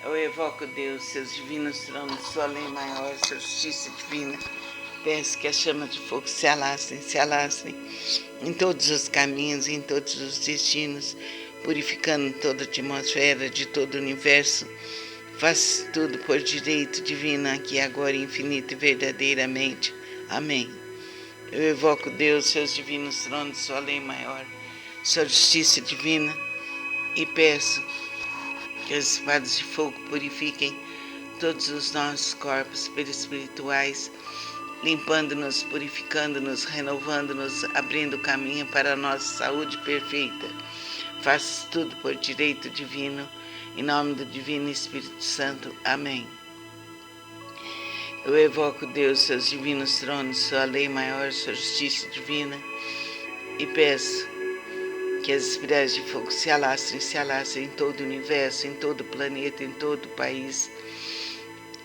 Eu evoco Deus, seus divinos tronos, sua lei maior, sua justiça divina. Peço que as chamas de fogo se alastrem em todos os caminhos, em todos os destinos, purificando toda a atmosfera de todo o universo. Faça tudo por direito divino, aqui, agora, infinito e verdadeiramente. Amém. Eu evoco Deus, seus divinos tronos, sua lei maior, sua justiça divina, e peço que as espadas de fogo purifiquem todos os nossos corpos perispirituais, limpando-nos, purificando-nos, renovando-nos, abrindo caminho para a nossa saúde perfeita. Faça tudo por direito divino, em nome do Divino Espírito Santo. Amém. Eu evoco Deus, seus divinos tronos, sua lei maior, sua justiça divina, e peço que as espirais de fogo se alastrem em todo o universo, em todo o planeta, em todo o país,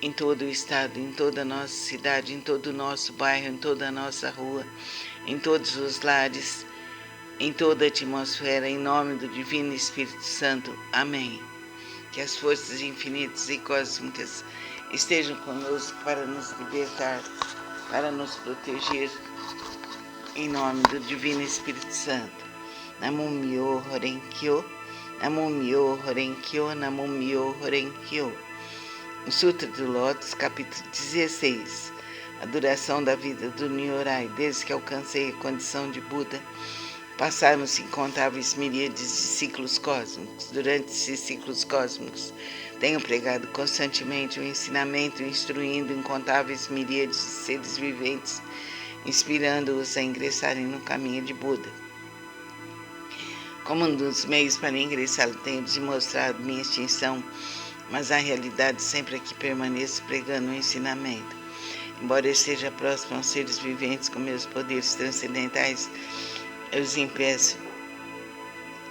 em todo o estado, em toda a nossa cidade, em todo o nosso bairro, em toda a nossa rua, em todos os lares, em toda a atmosfera, em nome do Divino Espírito Santo. Amém. Que as forças infinitas e cósmicas estejam conosco para nos libertar, para nos proteger, em nome do Divino Espírito Santo. Namo Myo Horen Kyo, Namo Myo Horen Kyo, Namo Myo Horen Kyo. O Sutra do Lótus, capítulo 16. A duração da vida do Nyorai, desde que alcancei a condição de Buda, passaram-se incontáveis miríades de ciclos cósmicos. Durante esses ciclos cósmicos, tenho pregado constantemente o ensinamento, instruindo incontáveis miríades de seres viventes, inspirando-os a ingressarem no caminho de Buda. Como um dos meios para ingressá-lo, tenho demonstrado minha extinção, mas a realidade sempre aqui permaneço pregando o ensinamento. Embora eu esteja próximo aos seres viventes com meus poderes transcendentais, eu os impeço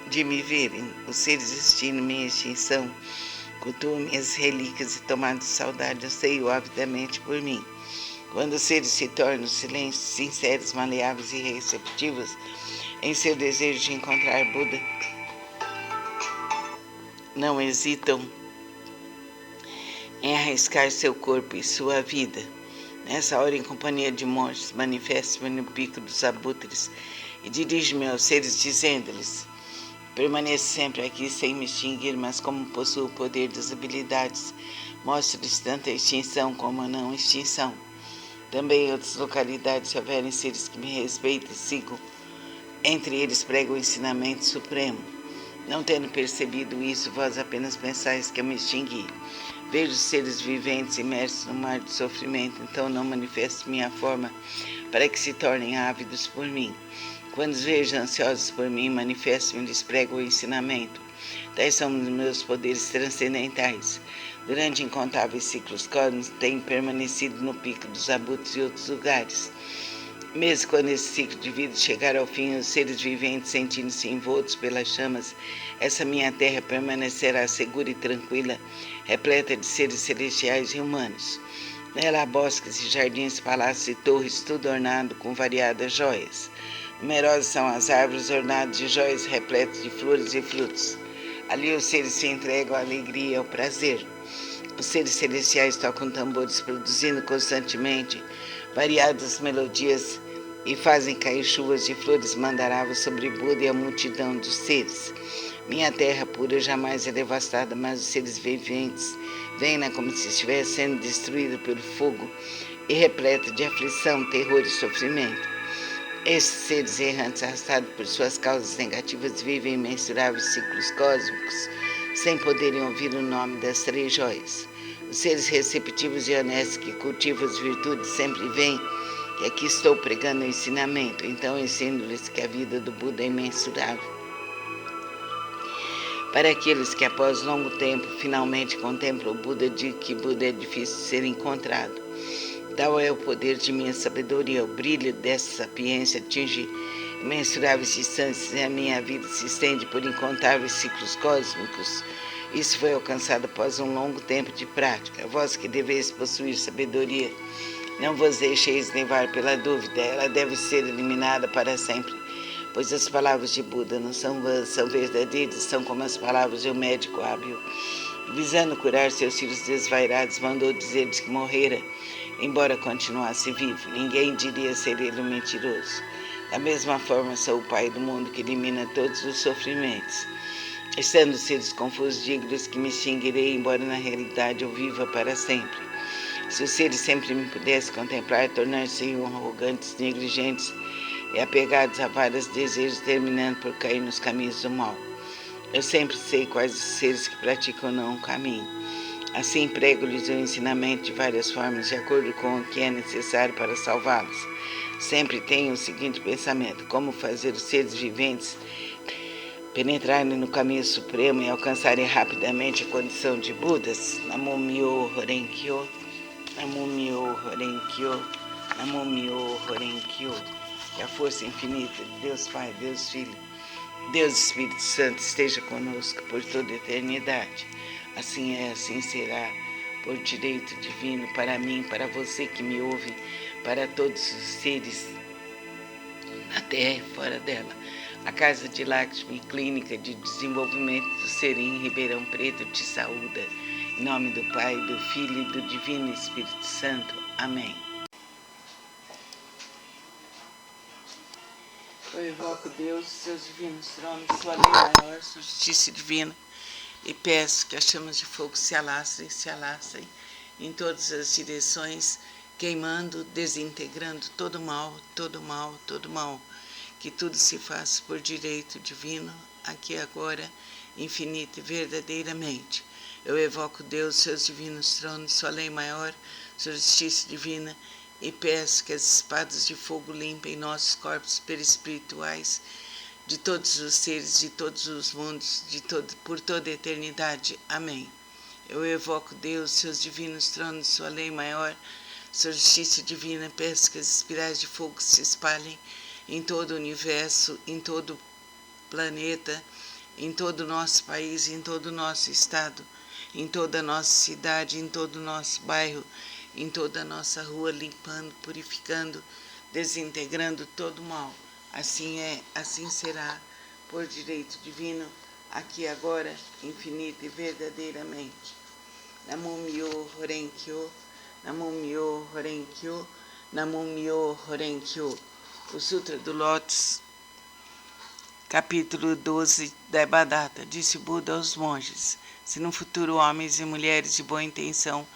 de me verem. Os seres destinam minha extinção, cultuam minhas relíquias e tomando saudade, anseiam avidamente por mim. Quando os seres se tornam silêncios, sinceros, maleáveis e receptivos em seu desejo de encontrar Buda, não hesitam em arriscar seu corpo e sua vida. Nessa hora, em companhia de monges, manifesto-me no pico dos abutres e dirijo-me aos seres, dizendo-lhes: permaneço sempre aqui sem me extinguir, mas como possuo o poder das habilidades, mostro-lhes tanto a extinção como a não extinção. Também em outras localidades, se houverem seres que me respeitam e sigam, entre eles prego o ensinamento supremo. Não tendo percebido isso, vós apenas pensais que eu me extingui. Vejo seres viventes imersos no mar de sofrimento, então não manifesto minha forma para que se tornem ávidos por mim. Quando os vejo ansiosos por mim, manifesto-me e lhes prego o ensinamento. Tais são os meus poderes transcendentais. Durante incontáveis ciclos cósmicos, tenho permanecido no pico dos abutres e outros lugares. Mesmo quando esse ciclo de vida chegar ao fim, os seres viventes sentindo-se envoltos pelas chamas, essa minha terra permanecerá segura e tranquila, repleta de seres celestiais e humanos. Nela há bosques e jardins, palácios e torres, tudo ornado com variadas joias. Numerosas são as árvores ornadas de joias repletas de flores e frutos. Ali os seres se entregam à alegria e ao prazer. Os seres celestiais tocam tambores, produzindo constantemente variadas melodias e fazem cair chuvas de flores mandaravas sobre Buda e a multidão dos seres. Minha terra pura jamais é devastada, mas os seres viventes veem-na como se estivesse sendo destruída pelo fogo e repleta de aflição, terror e sofrimento. Esses seres errantes, arrastados por suas causas negativas, vivem imensuráveis ciclos cósmicos, sem poderem ouvir o nome das três joias. Os seres receptivos e honestos que cultivam as virtudes sempre veem que aqui estou pregando o ensinamento, então ensino-lhes que a vida do Buda é imensurável. Para aqueles que após longo tempo finalmente contemplam o Buda, digo que Buda é difícil de ser encontrado. Tal é o poder de minha sabedoria, o brilho dessa sapiência atinge imensuráveis distâncias e a minha vida se estende por incontáveis ciclos cósmicos. Isso foi alcançado após um longo tempo de prática. Vós que deveis possuir sabedoria, não vos deixeis levar pela dúvida, ela deve ser eliminada para sempre, pois as palavras de Buda não são vãs, são verdadeiras, são como as palavras de um médico hábil. visando curar seus filhos desvairados, mandou dizer-lhes que morrera, embora continuasse vivo. Ninguém diria ser ele um mentiroso. Da mesma forma, sou o Pai do mundo que elimina todos os sofrimentos. Estando os seres confusos, digo-lhes que me extinguirei, embora na realidade eu viva para sempre. Se os seres sempre me pudessem contemplar, tornar-se arrogantes, negligentes e apegados a vários desejos, terminando por cair nos caminhos do mal. Eu sempre sei quais os seres que praticam não o caminho. Assim, prego-lhes o ensinamento de várias formas, de acordo com o que é necessário para salvá-los. Sempre tenho o seguinte pensamento: como fazer os seres viventes penetrarem no caminho supremo e alcançarem rapidamente a condição de Budas. Namo Myo Horenkyo, Namo Myo Horenkyo, Namo Myo Horenkyo. Que a força infinita de Deus Pai, Deus Filho, Deus Espírito Santo esteja conosco por toda a eternidade. Assim é, assim será, por direito divino, para mim, para você que me ouve, para todos os seres na Terra e fora dela. A Casa de Lakshmi, Clínica de Desenvolvimento do Ser em Ribeirão Preto, te saúda. Em nome do Pai, do Filho e do Divino Espírito Santo. Amém. Eu evoco Deus, seus divinos tronos, sua lei maior, sua justiça divina, e peço que as chamas de fogo se alastrem em todas as direções, queimando, desintegrando todo mal, todo mal, todo mal. Que tudo se faça por direito divino, aqui e agora, infinito e verdadeiramente. Eu evoco Deus, seus divinos tronos, sua lei maior, sua justiça divina, e peço que as espadas de fogo limpem nossos corpos perispirituais de todos os seres, de todos os mundos, por toda a eternidade. Amém. Eu evoco Deus, seus divinos tronos, sua lei maior, sua justiça divina, peço que as espirais de fogo se espalhem em todo o universo, em todo o planeta, em todo o nosso país, em todo o nosso estado, em toda a nossa cidade, em todo o nosso bairro, em toda a nossa rua, limpando, purificando, desintegrando todo o mal. Assim é, assim será, por direito divino, aqui e agora, infinito e verdadeiramente. Namo Myo Horenkyo, Namo Myo Horenkyo, Namo Myo Horenkyo. O Sutra do Lótus, capítulo 12 da Devadatta. Disse Buda aos monges: se no futuro homens e mulheres de boa intenção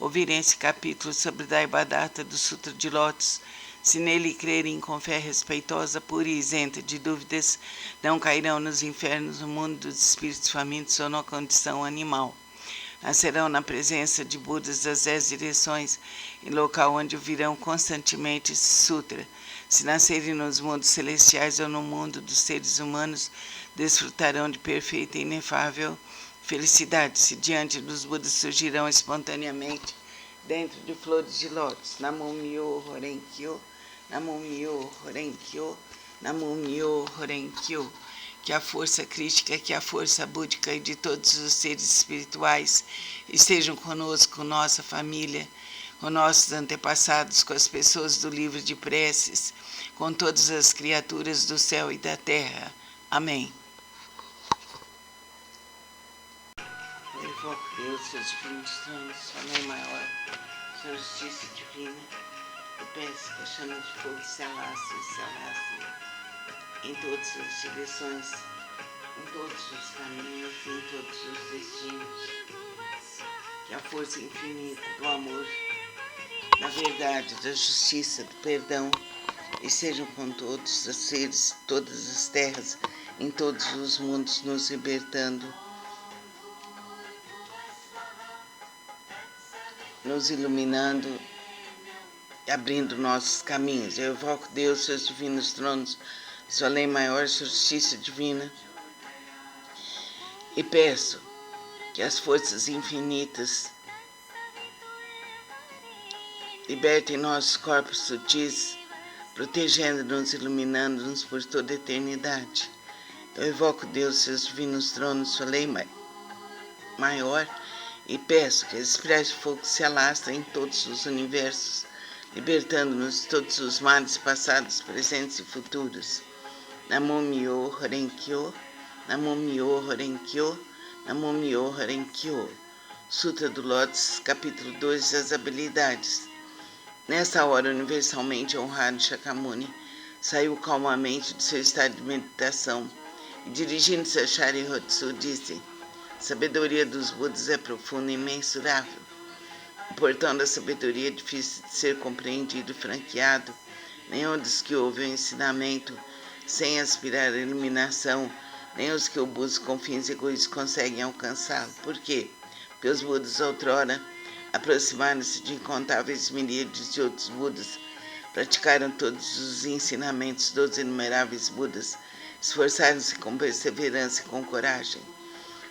ouvirem esse capítulo sobre Devadatta do Sutra de Lótus, se nele crerem com fé respeitosa, pura e isenta de dúvidas, não cairão nos infernos, no mundo dos espíritos famintos ou na condição animal. Nascerão na presença de Budas das 10 direções, em local onde ouvirão constantemente esse sutra. Se nascerem nos mundos celestiais ou no mundo dos seres humanos, desfrutarão de perfeita e inefável felicidade. Se diante dos Budas surgirão espontaneamente dentro de flores de lótus. Namo Myo Horenkyo, Namo Myo Horenkyo, Namo Myo Horenkyo. Que a força crística, que a força búdica e de todos os seres espirituais estejam conosco, com nossa família, com nossos antepassados, com as pessoas do livro de preces, com todas as criaturas do céu e da terra. Amém. Eu invoco Deus, seus divinos tronos, sua lei maior, sua justiça divina. Eu peço que a chama de fogo se alasse em todas as direções, em todos os caminhos, em todos os destinos. Que a força infinita do amor, da verdade, da justiça, do perdão, estejam com todos os seres, todas as terras, em todos os mundos, nos libertando, nos iluminando, abrindo nossos caminhos. Eu evoco Deus, seus divinos tronos, sua lei maior, sua justiça divina, e peço que as forças infinitas libertem nossos corpos sutis, protegendo-nos, iluminando-nos por toda a eternidade. Eu evoco Deus, seus divinos tronos, sua lei maior, e peço que as espirais de fogo se alastrem em todos os universos, libertando-nos de todos os males passados, presentes e futuros. Namo Myo Horenkyo, Namo Myo Horenkyo, Namyo Renkyo. Sutra do Lótus, capítulo 2, das habilidades. Nessa hora, universalmente honrado Shakyamuni saiu calmamente de seu estado de meditação e, dirigindo-se a Sharyotsu, disse: sabedoria dos Budas é profunda e imensurável. O portão da sabedoria é difícil de ser compreendido e franqueado. Nenhum dos que ouvem o ensinamento sem aspirar à iluminação, nem os que o buscam com fins egoístas conseguem alcançá-lo. Por quê? Porque os Budas outrora aproximaram-se de incontáveis miríades de outros Budas, praticaram todos os ensinamentos dos inumeráveis Budas, esforçaram-se com perseverança e com coragem,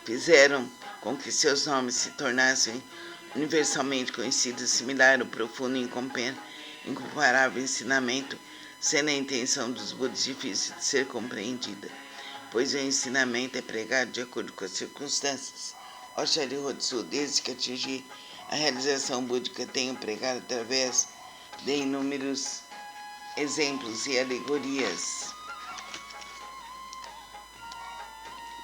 fizeram com que seus nomes se tornassem universalmente conhecidos, similar ao profundo e incomparável ensinamento, sendo a intenção dos Budas difícil de ser compreendida, pois o ensinamento é pregado de acordo com as circunstâncias. Ó Sharyotsu, desde que atingi a realização búdica, tenho pregado através de inúmeros exemplos e alegorias.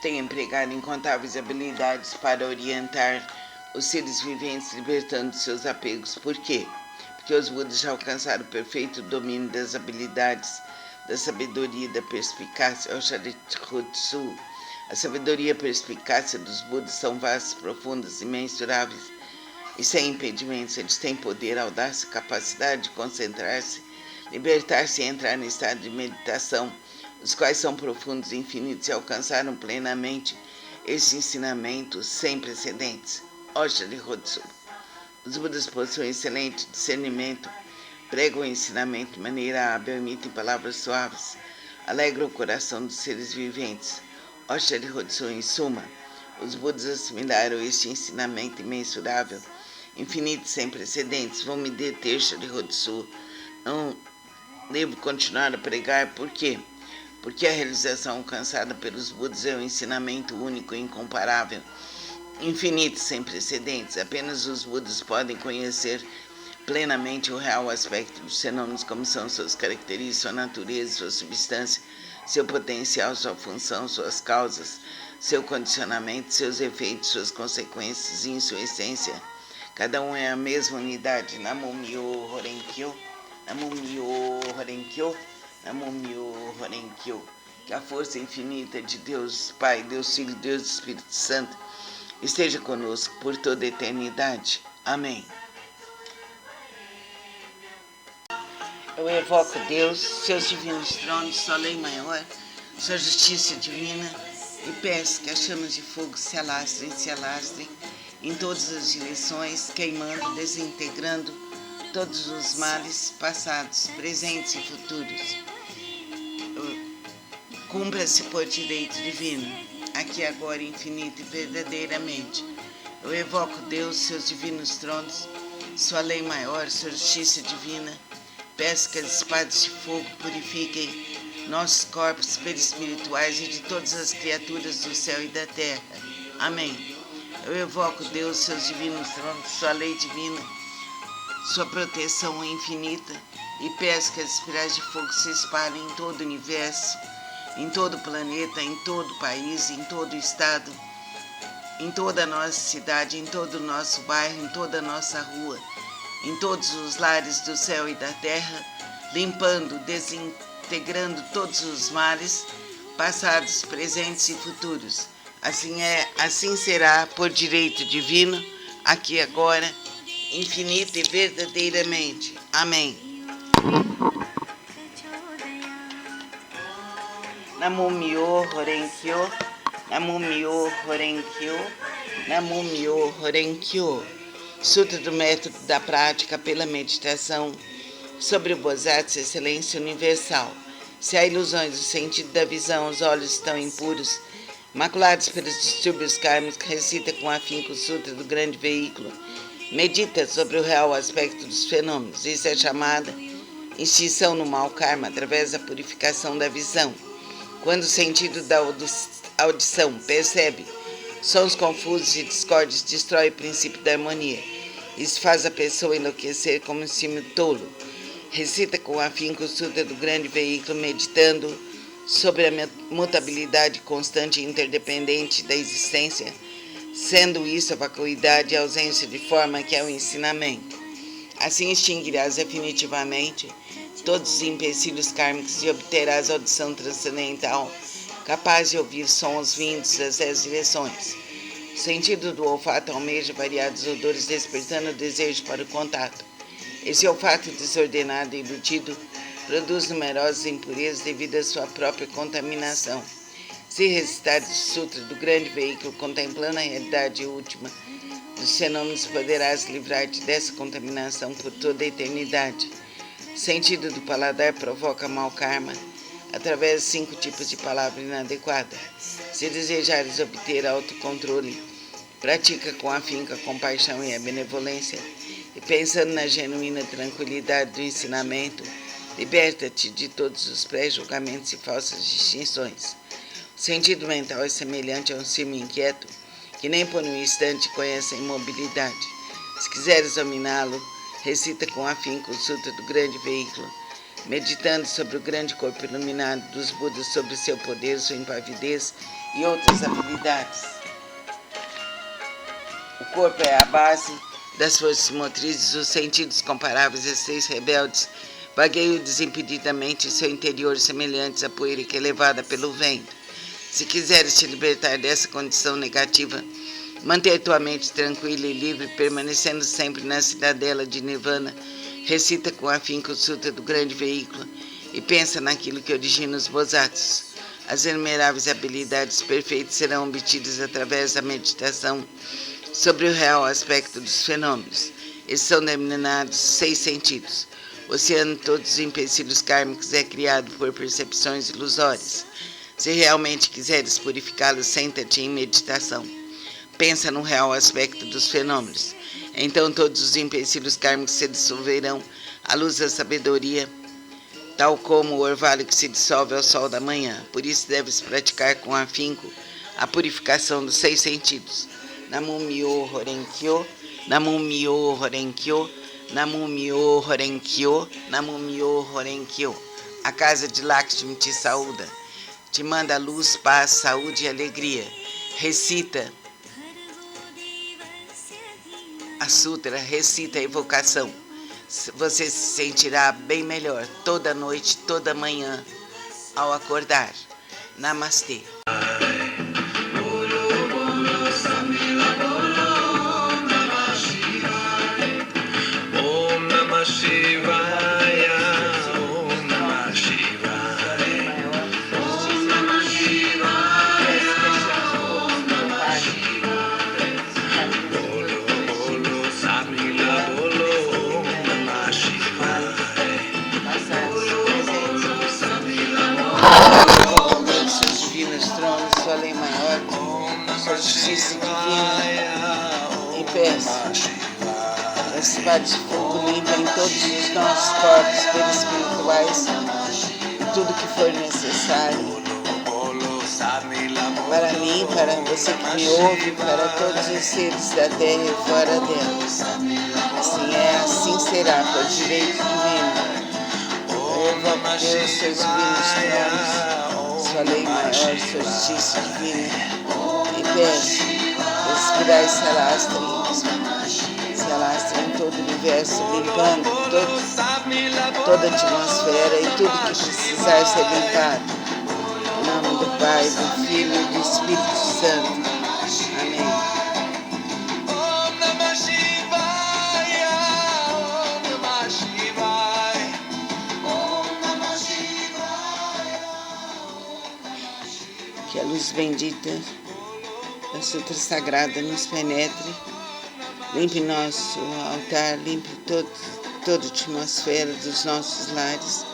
Tenho empregado incontáveis habilidades para orientar os seres viventes, libertando de seus apegos. Por quê? Porque os Budas já alcançaram o perfeito domínio das habilidades, da sabedoria e da perspicácia. Ó Sharyotsu, a sabedoria e a perspicácia dos Budas são vastas, profundas, imensuráveis e sem impedimentos. Eles têm poder, audácia, capacidade de concentrar-se, libertar-se e entrar no estado de meditação, os quais são profundos e infinitos e alcançaram plenamente esse ensinamento sem precedentes. Ó Sharyotsu, os Budas possuem excelente discernimento, pregam o ensinamento de maneira hábil, emitem palavras suaves, alegram o coração dos seres viventes. Ó Sharyotsu, em suma, os Budas assimilaram este ensinamento imensurável, infinito e sem precedentes. Vou me deter, Sharyotsu. Não devo continuar a pregar. Por quê? Porque a realização alcançada pelos Budas é um ensinamento único e incomparável, infinito e sem precedentes. Apenas os Budas podem conhecer plenamente o real aspecto dos fenômenos, como são suas características, sua natureza, sua substância, seu potencial, sua função, suas causas, seu condicionamento, seus efeitos, suas consequências e em sua essência. Cada um é a mesma unidade. Namyo Renkyo, Namyo Renkyo, Namyo Renkyo. Que a força infinita de Deus Pai, Deus Filho, Deus Espírito Santo esteja conosco por toda a eternidade. Amém. Eu evoco Deus, seus divinos tronos, sua lei maior, sua justiça divina, e peço que as chamas de fogo se alastrem em todas as direções, queimando, desintegrando todos os males passados, presentes e futuros. Cumpra-se por direito divino, aqui, agora, infinito e verdadeiramente. Eu evoco Deus, seus divinos tronos, sua lei maior, sua justiça divina. Peço que as espadas de fogo purifiquem nossos corpos perispirituais e de todas as criaturas do céu e da terra. Amém. Eu evoco Deus, seus divinos tronos, sua lei divina, sua proteção infinita, e peço que as espirais de fogo se espalhem em todo o universo, em todo o planeta, em todo o país, em todo o estado, em toda a nossa cidade, em todo o nosso bairro, em toda a nossa rua, em todos os lares do céu e da terra, limpando, desintegrando todos os males, passados, presentes e futuros. Assim é, assim será, por direito divino, aqui, agora, infinito e verdadeiramente. Amém. Namyo Renkyo, Namyo Renkyo, Namyo Renkyo. Sutra do método da prática pela meditação sobre o Bodhisattva, excelência universal. Se há ilusões do sentido da visão, os olhos estão impuros, maculados pelos distúrbios kármicos, recita com afinco o Sutra do grande veículo, medita sobre o real aspecto dos fenômenos. Isso é chamada extinção no mau karma, através da purificação da visão. Quando o sentido da audição percebe sons confusos e discordes, destrói o princípio da harmonia. Isso faz a pessoa enlouquecer como um símil tolo. Recita com afinco o Sutra do grande veículo, meditando sobre a mutabilidade constante e interdependente da existência, sendo isso a vacuidade e a ausência de forma que é o ensinamento. Assim extinguirás definitivamente todos os empecilhos kármicos e obterás audição transcendental, capaz de ouvir sons vindos das 10 direções. O sentido do olfato almeja variados odores, despertando o desejo para o contato. Esse olfato desordenado e ilutido produz numerosas impurezas devido à sua própria contaminação. Se recitares o Sutra do grande veículo, contemplando a realidade última dos fenômenos, poderás livrar-te dessa contaminação por toda a eternidade. O sentido do paladar provoca mau karma através de 5 tipos de palavra inadequada. Se desejares obter autocontrole, pratica com afinco a compaixão e a benevolência, e pensando na genuína tranquilidade do ensinamento, liberta-te de todos os pré-julgamentos e falsas distinções. O sentido mental é semelhante a um cisne inquieto, que nem por um instante conhece a imobilidade. Se quiseres dominá-lo, recita com afinco o Sutra do grande veículo, meditando sobre o grande corpo iluminado dos Budas, sobre seu poder, sua impavidez e outras habilidades. O corpo é a base das forças motrizes, os sentidos comparáveis a 6 rebeldes vagueiam desimpedidamente em seu interior, semelhantes à poeira que é levada pelo vento. Se quiseres te libertar dessa condição negativa, manter tua mente tranquila e livre, permanecendo sempre na cidadela de Nirvana, recita com afinco o Sutra do grande veículo e pensa naquilo que origina os Bodhisattvas. As inumeráveis habilidades perfeitas serão obtidas através da meditação sobre o real aspecto dos fenômenos. Esses são denominados 6 sentidos. O oceano de todos os empecilhos kármicos é criado por percepções ilusórias. Se realmente quiseres purificá-los, senta-te em meditação. Pensa no real aspecto dos fenômenos. Então todos os empecilhos kármicos se dissolverão à luz da sabedoria, tal como o orvalho que se dissolve ao sol da manhã. Por isso deves praticar com afinco a purificação dos 6 sentidos. Namu Myo Horenkyo, Namu Myo Horenkyo, Namu Myo Horenkyo, Namu Myo Horenkyo. A casa de Lakshmi te saúda, te manda luz, paz, saúde e alegria. Recita a sutra, recita a evocação. Você se sentirá bem melhor toda noite, toda manhã, ao acordar. Namastê. Sua lei maior, sua justiça divina, e peço a espada de fogo limpa em todos os nossos corpos perispirituais e tudo que for necessário para mim, para você que me ouve, para todos os seres da terra e fora dela. Assim é, assim será, por direito divino. Eu invoco Deus, seus divinos tronos, sua lei maior, sua justiça divina, e peço, respirai se alastre em todo o universo, limpando toda a atmosfera e tudo que precisar ser limpado. Em nome do Pai, do Filho e do Espírito Santo. Amém. Que a luz bendita da Sutra Sagrada nos penetre, limpe nosso altar, limpe toda a atmosfera dos nossos lares,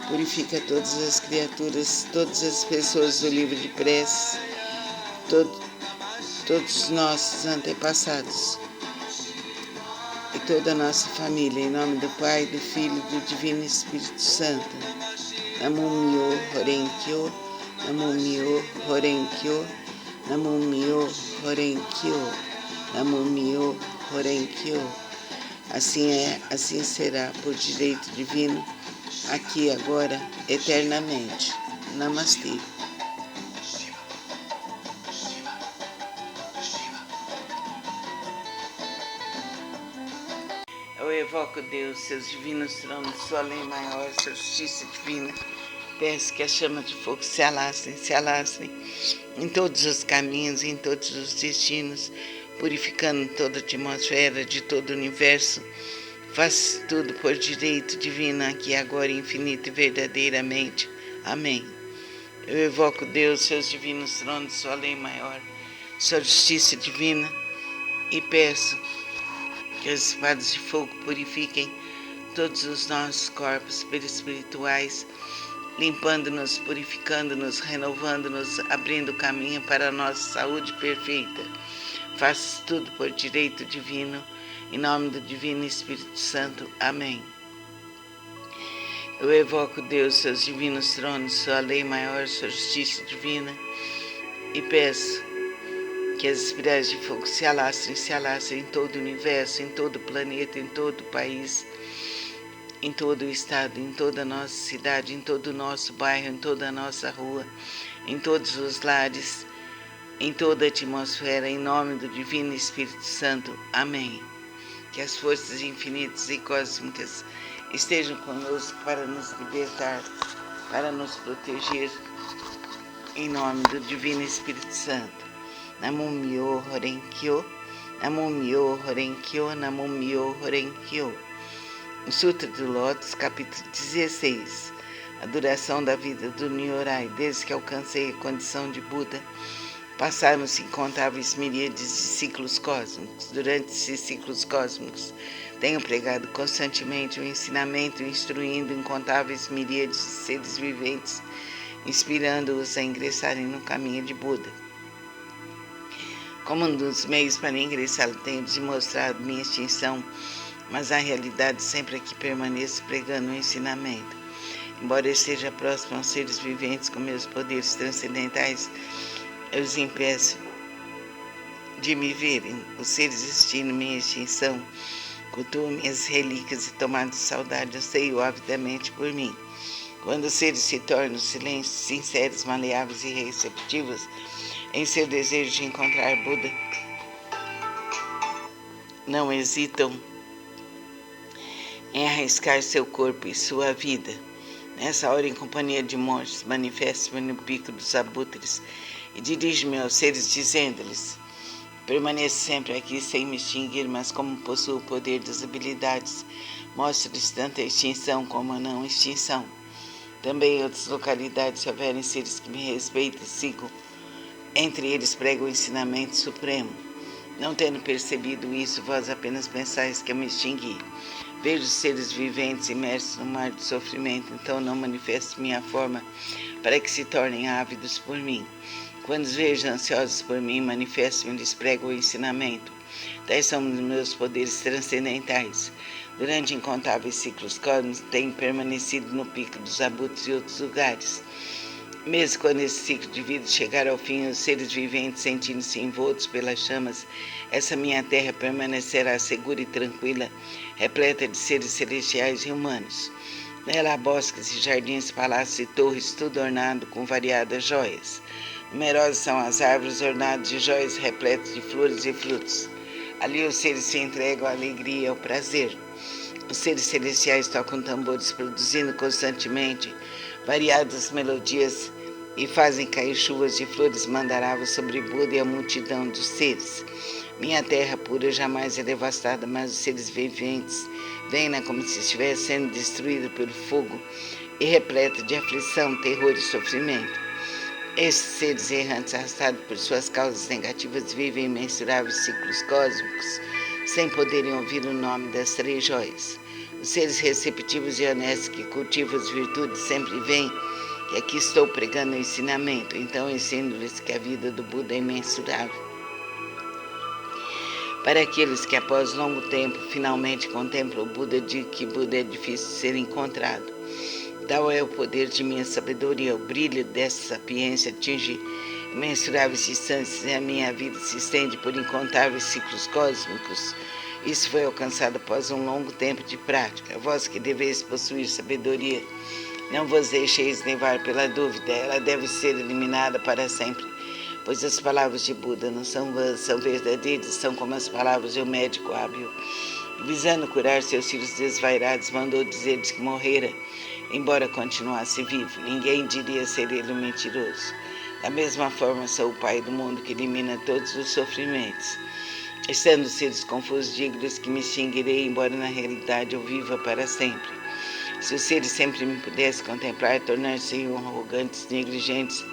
purifica todas as criaturas, todas as pessoas do livro de preces, todos os nossos antepassados e toda a nossa família, em nome do Pai, do Filho e do Divino Espírito Santo. Namu Myo Horenkyo, Namu Myo Horenkyo, Namu Myo Horenkyo, Namu Myo Horenkyo. Assim é, assim será, por direito divino, aqui, agora, eternamente. Namastê. Eu evoco, Deus, seus divinos tronos, sua lei maior, sua justiça divina. Peço que as chamas de fogo se alastrem em todos os caminhos, em todos os destinos, purificando toda a atmosfera de todo o universo. Faça tudo por direito divino, aqui, agora, infinito e verdadeiramente. Amém. Eu evoco, Deus, seus divinos tronos, sua lei maior, sua justiça divina, e peço que as espadas de fogo purifiquem todos os nossos corpos perispirituais, limpando-nos, purificando-nos, renovando-nos, abrindo caminho para a nossa saúde perfeita. Faça tudo por direito divino, em nome do Divino Espírito Santo. Amém. Eu evoco, Deus, seus divinos tronos, sua lei maior, sua justiça divina, e peço que as espirais de fogo se alastrem em todo o universo, em todo o planeta, em todo o país, em todo o estado, em toda a nossa cidade, em todo o nosso bairro, em toda a nossa rua, em todos os lares, em toda a atmosfera, em nome do Divino Espírito Santo. Amém. Que as forças infinitas e cósmicas estejam conosco para nos libertar, para nos proteger, em nome do Divino Espírito Santo. Namo Myo Horen Kyo, Namo Myo Horen Kyo, Namo Myo Horen Kyo. O Sutra do Lótus, capítulo 16. A duração da vida do Nyorai, desde que alcancei a condição de Buda, passaram-se incontáveis miríades de ciclos cósmicos. Durante esses ciclos cósmicos, tenho pregado constantemente o ensinamento, instruindo incontáveis miríades de seres viventes, inspirando-os a ingressarem no caminho de Buda. Como um dos meios para ingressá-lo, tenho demonstrado minha extinção, mas a realidade sempre é que permaneço pregando o ensinamento. Embora eu esteja próximo aos seres viventes com meus poderes transcendentais, eu os impeço de me verem. Os seres destino minha extinção, cultuam minhas relíquias e tomado de saudade, anseiam avidamente por mim. Quando os seres se tornam silêncios, sinceros, maleáveis e receptivos em seu desejo de encontrar Buda, não hesitam em arriscar seu corpo e sua vida. Nessa hora, em companhia de monges, manifesto-me no pico dos abutres e dirijo-me aos seres, dizendo-lhes: permaneço sempre aqui sem me extinguir, mas como possuo o poder das habilidades, mostro-lhes tanto a extinção como a não extinção. Também em outras localidades, se houverem seres que me respeitem e sigam, entre eles prego o ensinamento supremo. Não tendo percebido isso, vós apenas pensais que eu me extingui. Vejo os seres viventes imersos no mar de sofrimento, então não manifesto minha forma para que se tornem ávidos por mim. Quando os vejo ansiosos por mim, manifesto-me e lhes prego o ensinamento. Tais são os meus poderes transcendentais. Durante incontáveis ciclos cósmicos, tenho permanecido no pico dos abutres e outros lugares. Mesmo quando esse ciclo de vida chegar ao fim, os seres viventes sentindo-se envoltos pelas chamas, essa minha terra permanecerá segura e tranquila, repleta de seres celestiais e humanos. Nela há bosques e jardins, palácios e torres, tudo ornado com variadas joias. Numerosas são as árvores ornadas de joias repletas de flores e frutos. Ali os seres se entregam à alegria e ao prazer. Os seres celestiais tocam tambores, produzindo constantemente variadas melodias e fazem cair chuvas de flores mandaravas sobre Buda e a multidão dos seres. Minha terra pura jamais é devastada, mas os seres viventes veem-na como se estivesse sendo destruída pelo fogo e repleta de aflição, terror e sofrimento. Esses seres errantes, arrastados por suas causas negativas, vivem imensuráveis ciclos cósmicos, sem poderem ouvir o nome das três joias. Os seres receptivos e honestos que cultivam as virtudes sempre veem que aqui estou pregando o ensinamento, então ensino-lhes que a vida do Buda é imensurável. Para aqueles que após longo tempo finalmente contemplam o Buda, digo que Buda é difícil de ser encontrado. Tal é o poder de minha sabedoria, o brilho dessa sapiência atinge imensuráveis distâncias e a minha vida se estende por incontáveis ciclos cósmicos. Isso foi alcançado após um longo tempo de prática. Vós que deveis possuir sabedoria, não vos deixeis levar pela dúvida, ela deve ser eliminada para sempre. pois as palavras de Buda não são vãs, são verdadeiras, são como as palavras de um médico hábil. Visando curar seus filhos desvairados, mandou dizer-lhes que morrera, embora continuasse vivo. Ninguém diria ser ele um mentiroso. Da mesma forma, sou o Pai do mundo que elimina todos os sofrimentos. Estando os seres confusos, digo-lhes que me extinguirei, embora na realidade eu viva para sempre. Se os seres sempre me pudessem contemplar, tornar-se-iam arrogantes, negligentes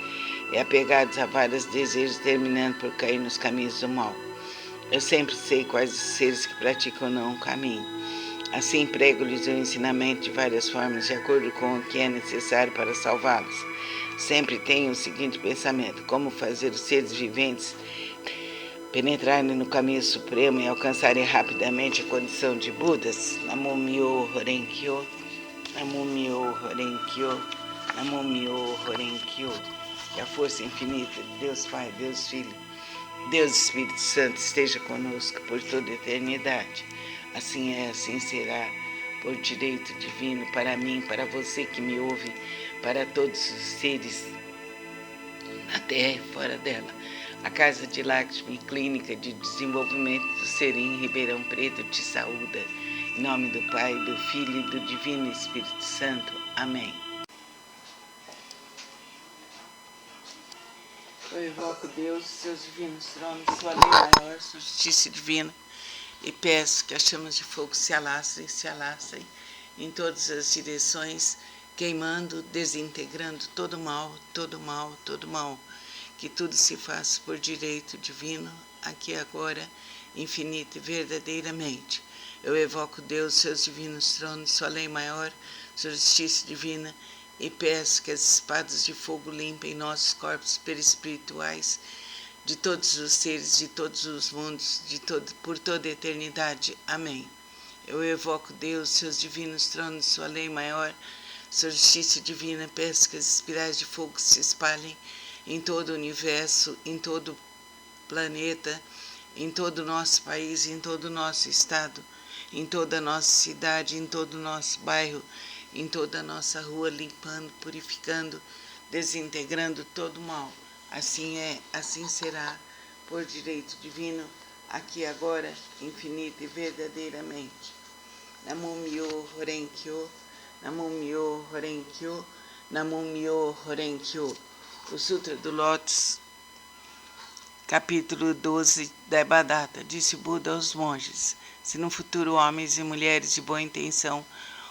e apegados a vários desejos, terminando por cair nos caminhos do mal. Eu sempre sei quais os seres que praticam ou não o caminho. Assim, prego-lhes o ensinamento de várias formas, de acordo com o que é necessário para salvá-los. Sempre tenho o seguinte pensamento: como fazer os seres viventes penetrarem no caminho supremo e alcançarem rapidamente a condição de Budas. Namo Myo Horenkyo, Namo Myo Horenkyo, Namo Myo Horenkyo. Que a força infinita de Deus Pai, Deus Filho, Deus Espírito Santo esteja conosco por toda a eternidade. Assim é, assim será, por direito divino, para mim, para você que me ouve, para todos os seres na Terra e fora dela. A Casa de Lakshmi, Clínica de Desenvolvimento do Ser em Ribeirão Preto, te saúda. Em nome do Pai, do Filho e do Divino Espírito Santo. Amém. Eu invoco Deus, seus divinos tronos, sua lei maior, sua justiça divina, e peço que as chamas de fogo se alastrem em todas as direções, queimando, desintegrando todo mal, todo mal, todo mal. Que tudo se faça por direito divino, aqui e agora, infinito e verdadeiramente. Eu evoco Deus, seus divinos tronos, sua lei maior, sua justiça divina, e peço que as espadas de fogo limpem nossos corpos perispirituais de todos os seres, de todos os mundos, por toda a eternidade. Amém. Eu evoco Deus, seus divinos tronos, sua lei maior, sua justiça divina, peço que as espirais de fogo se espalhem em todo o universo, em todo o planeta, em todo o nosso país, em todo o nosso estado, em toda a nossa cidade, em todo o nosso bairro, em toda a nossa rua, limpando, purificando, desintegrando todo o mal. Assim é, assim será, por direito divino, aqui e agora, infinito e verdadeiramente. Namo Myo Horenkyo, Namo Myo Horenkyo, Namo Myo Horenkyo. O Sutra do Lótus, capítulo 12, Devadatta. Disse Buda aos monges: se no futuro homens e mulheres de boa intenção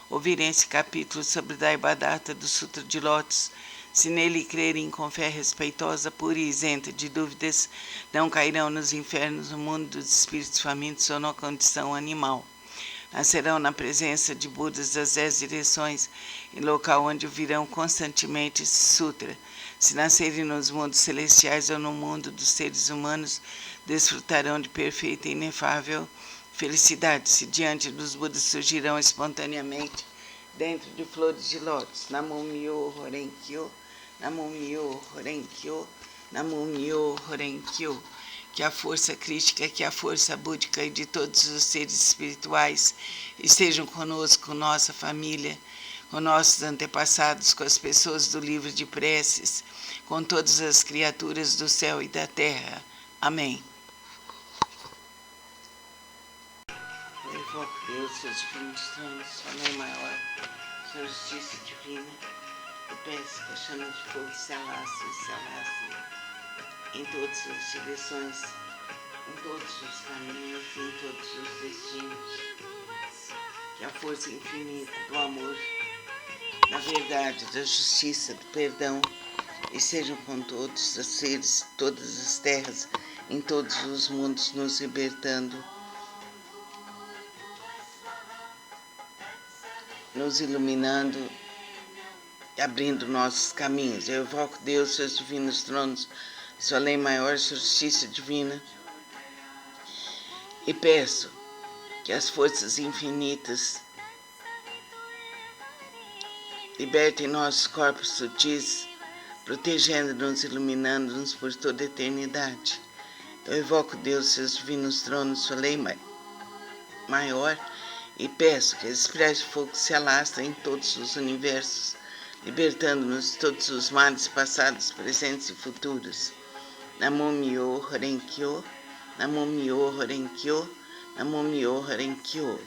ouvirem esse capítulo sobre Devadatta do Sutra de Lótus, se nele crerem com fé respeitosa, pura e isenta de dúvidas, não cairão nos infernos, no mundo dos espíritos famintos ou na condição animal. Nascerão na presença de Budas das 10 direções, em local onde ouvirão constantemente esse sutra. Se nascerem nos mundos celestiais ou no mundo dos seres humanos, desfrutarão de perfeita e inefável felicidade. Se diante dos Budas surgirão espontaneamente dentro de flores de lótus. Namo Myo Horenkyo, Namo Myo Horenkyo, Namo Myo Horenkyo. Que a força crística, que a força búdica e de todos os seres espirituais estejam conosco, com nossa família, com nossos antepassados, com as pessoas do livro de preces, com todas as criaturas do céu e da terra. Amém. Eu invoco Deus, seus divinos tronos, sua lei maior, sua justiça divina. Eu peço que a chama de fogo se alasse em todas as direções, em todos os caminhos, em todos os destinos. Que a força infinita do amor, da verdade, da justiça, do perdão, estejam com todos os seres, todas as terras, em todos os mundos, nos libertando, nos iluminando, abrindo nossos caminhos. Eu evoco Deus, seus divinos tronos, sua lei maior, sua justiça divina, e peço que as forças infinitas libertem nossos corpos sutis, protegendo-nos, iluminando-nos por toda a eternidade. Eu evoco Deus, seus divinos tronos, sua lei maior, e peço que as espirais de fogo se alastrem em todos os universos, libertando-nos de todos os males passados, presentes e futuros. Namomyo Horenkyo, Namomyo Horenkyo, Namomyo Horenkyo.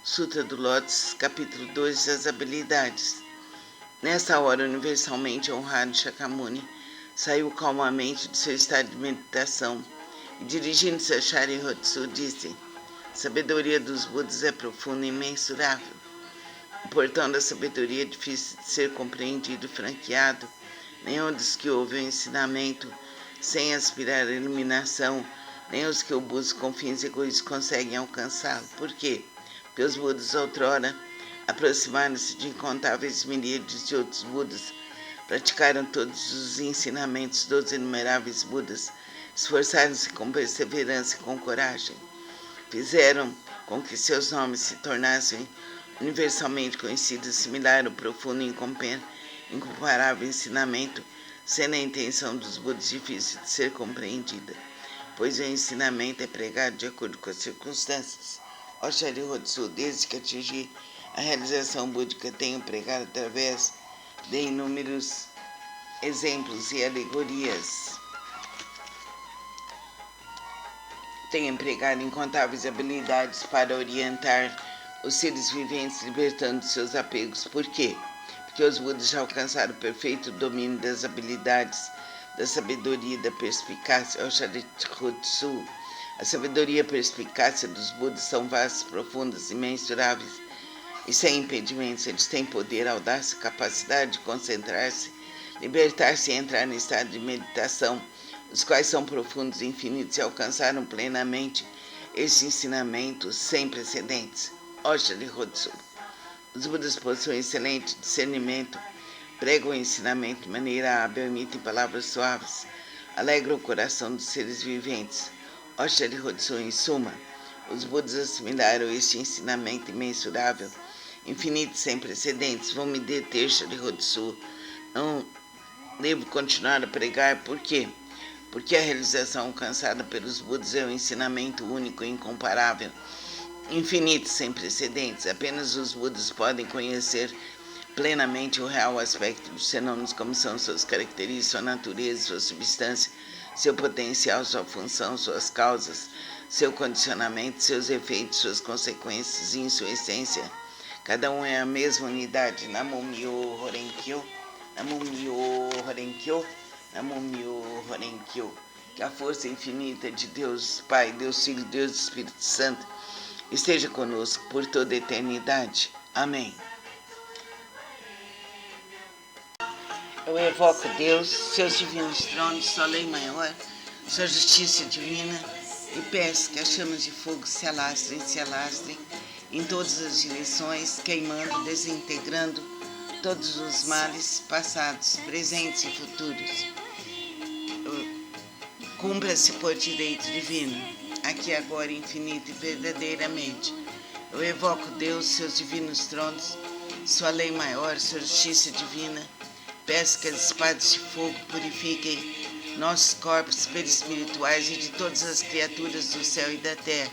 Sutra do Lótus, capítulo 2 das habilidades. Nessa hora, universalmente honrado Shakyamuni saiu calmamente de seu estado de meditação e, dirigindo-se a Sharyotsu, disse: sabedoria dos Budas é profunda e imensurável. O portão da sabedoria é difícil de ser compreendido e franqueado. Nenhum dos que ouvem o ensinamento sem aspirar à iluminação, nem os que o buscam com fins egoístas conseguem alcançá-lo. Por quê? Porque os Budas outrora aproximaram-se de incontáveis miríades de outros Budas, praticaram todos os ensinamentos dos inumeráveis Budas, esforçaram-se com perseverança e com coragem, fizeram com que seus nomes se tornassem universalmente conhecidos, similar ao profundo e incomparável ensinamento, sendo a intenção dos Budas difícil de ser compreendida, pois o ensinamento é pregado de acordo com as circunstâncias. Ó Sharyotsu, desde que atingi a realização búdica, tenho pregado através de inúmeros exemplos e alegorias. Tenho empregado incontáveis habilidades para orientar os seres viventes, libertando seus apegos. Por quê? Porque os Budas já alcançaram o perfeito domínio das habilidades, da sabedoria e da perspicácia. Ó Sharyotsu, a sabedoria e a perspicácia dos Budas são vastas, profundas, imensuráveis e sem impedimentos. Eles têm poder, audácia, capacidade de concentrar-se, libertar-se e entrar em estado de meditação, os quais são profundos e infinitos e alcançaram plenamente esse ensinamento sem precedentes. Ó Sharyotsu, os Budas possuem excelente discernimento, pregam o ensinamento de maneira hábil, emitem palavras suaves, alegram o coração dos seres viventes. Ó Sharyotsu, em suma, os Budas assimilaram este ensinamento imensurável, infinito, sem precedentes. Vou me deter, Sharyotsu. Não devo continuar a pregar. Por quê? Porque a realização alcançada pelos Budas é um ensinamento único e incomparável, infinito, sem precedentes. Apenas os Budas podem conhecer plenamente o real aspecto dos fenômenos, como são suas características, sua natureza, sua substância, seu potencial, sua função, suas causas, seu condicionamento, seus efeitos, suas consequências e em sua essência. Cada um é a mesma unidade. Namomyo Horenkyo, Namomyo Horenkyo, Namomyo Horenkyo. Que a força infinita de Deus Pai, Deus Filho, Deus Espírito Santo esteja conosco por toda a eternidade. Amém. Eu evoco Deus, seus divinos tronos, sua lei maior, sua justiça divina, e peço que as chamas de fogo se alastrem em todas as direções, queimando, desintegrando todos os males passados, presentes e futuros. Cumpra-se por direito divino, aqui, agora, infinito e verdadeiramente. Eu evoco Deus, seus divinos tronos, sua lei maior, sua justiça divina. Peço que as espadas de fogo purifiquem nossos corpos perispirituais e de todas as criaturas do céu e da terra.